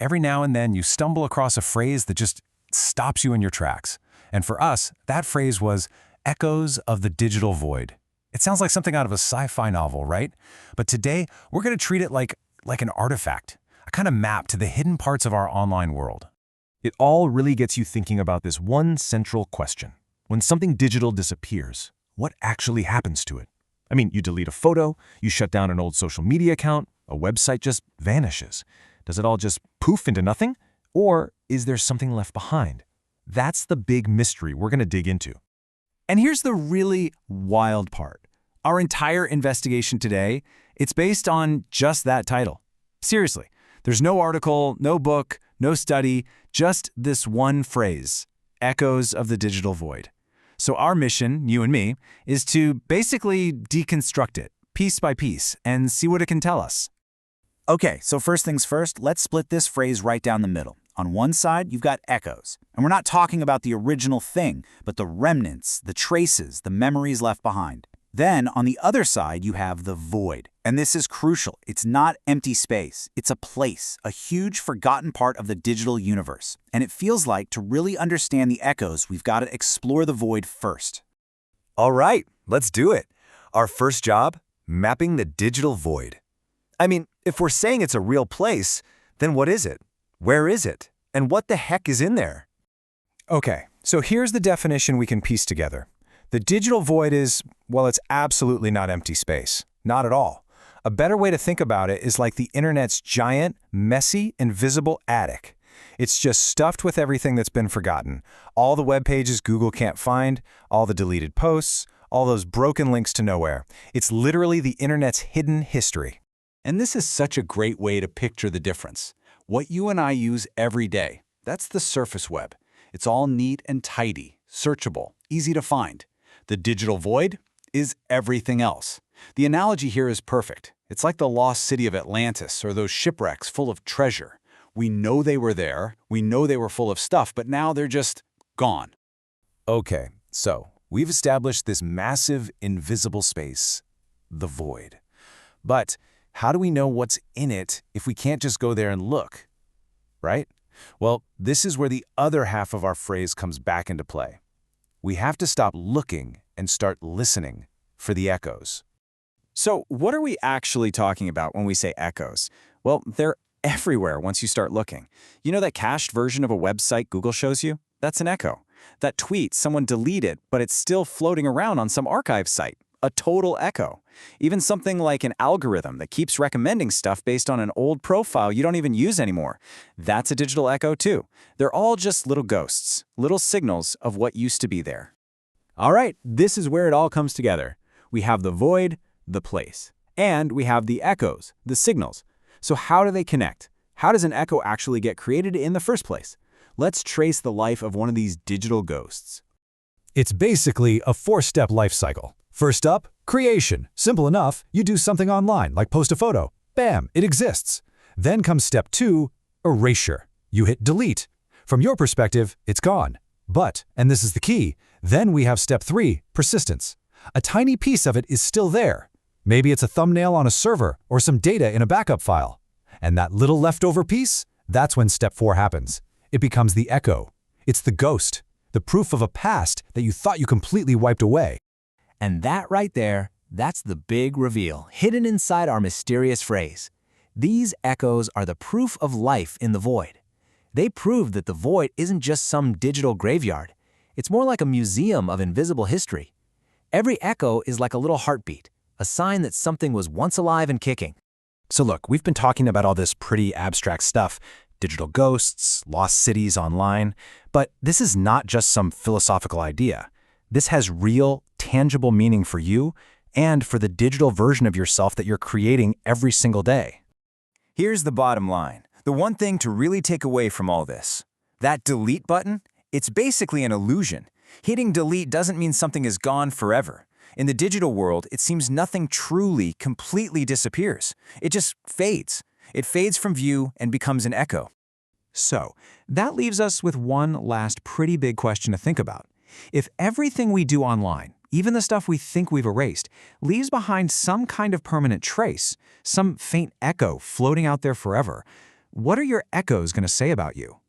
Every now and then you stumble across a phrase that just stops you in your tracks. And for us, that phrase was echoes of the digital void. It sounds like something out of a sci-fi novel, right? But today, we're going to treat it like an artifact, a kind of map to the hidden parts of our online world. It all really gets you thinking about this one central question. When something digital disappears, what actually happens to it? I mean, you delete a photo, you shut down an old social media account, a website just vanishes. Does it all just poof into nothing? Or is there something left behind? That's the big mystery we're going to dig into. And here's the really wild part. Our entire investigation today, it's based on just that title. Seriously, there's no article, no book, no study, just this one phrase, echoes of the digital void. So our mission, you and me, is to basically deconstruct it, piece by piece, and see what it can tell us. Okay, so first things first, let's split this phrase right down the middle. On one side, you've got echoes. And we're not talking about the original thing, but the remnants, the traces, the memories left behind. Then, on the other side, you have the void. And this is crucial. It's not empty space. It's a place, a huge forgotten part of the digital universe. And it feels like to really understand the echoes, we've got to explore the void first. All right, let's do it. Our first job, mapping the digital void. I mean, if we're saying it's a real place, then what is it? Where is it? And what the heck is in there? Okay, so here's the definition we can piece together. The digital void is, well, it's absolutely not empty space. Not at all. A better way to think about it is like the internet's giant, messy, invisible attic. It's just stuffed with everything that's been forgotten. All the web pages Google can't find, all the deleted posts, all those broken links to nowhere. It's literally the internet's hidden history. And this is such a great way to picture the difference. What you and I use every day, that's the surface web. It's all neat and tidy, searchable, easy to find. The digital void is everything else. The analogy here is perfect. It's like the lost city of Atlantis or those shipwrecks full of treasure. We know they were there, we know they were full of stuff, but now they're just gone. Okay, so we've established this massive, invisible space, the void. But how do we know what's in it if we can't just go there and look? Right? Well, this is where the other half of our phrase comes back into play. We have to stop looking and start listening for the echoes. So what are we actually talking about when we say echoes? Well, they're everywhere once you start looking. You know that cached version of a website Google shows you? That's an echo. That tweet someone deleted, but it's still floating around on some archive site. A total echo. Even something like an algorithm that keeps recommending stuff based on an old profile you don't even use anymore. That's a digital echo too. They're all just little ghosts, little signals of what used to be there. All right, this is where it all comes together. We have the void, the place, and we have the echoes, the signals. So how do they connect? How does an echo actually get created in the first place? Let's trace the life of one of these digital ghosts. It's basically a four-step life cycle. First up, creation. Simple enough, you do something online, like post a photo. Bam, it exists. Then comes step 2, erasure. You hit delete. From your perspective, it's gone. But, and this is the key, then we have step 3, persistence. A tiny piece of it is still there. Maybe it's a thumbnail on a server or some data in a backup file. And that little leftover piece, that's when step 4 happens. It becomes the echo. It's the ghost, the proof of a past that you thought you completely wiped away. And that right there, that's the big reveal, hidden inside our mysterious phrase. These echoes are the proof of life in the void. They prove that the void isn't just some digital graveyard. It's more like a museum of invisible history. Every echo is like a little heartbeat, a sign that something was once alive and kicking. So look, we've been talking about all this pretty abstract stuff, digital ghosts, lost cities online, but this is not just some philosophical idea. This has real, tangible meaning for you and for the digital version of yourself that you're creating every single day. Here's the bottom line. The one thing to really take away from all this. That delete button, it's basically an illusion. Hitting delete doesn't mean something is gone forever. In the digital world, it seems nothing truly, completely disappears. It just fades. It fades from view and becomes an echo. So, that leaves us with one last pretty big question to think about. If everything we do online, even the stuff we think we've erased, leaves behind some kind of permanent trace, some faint echo floating out there forever, What are your echoes going to say about you?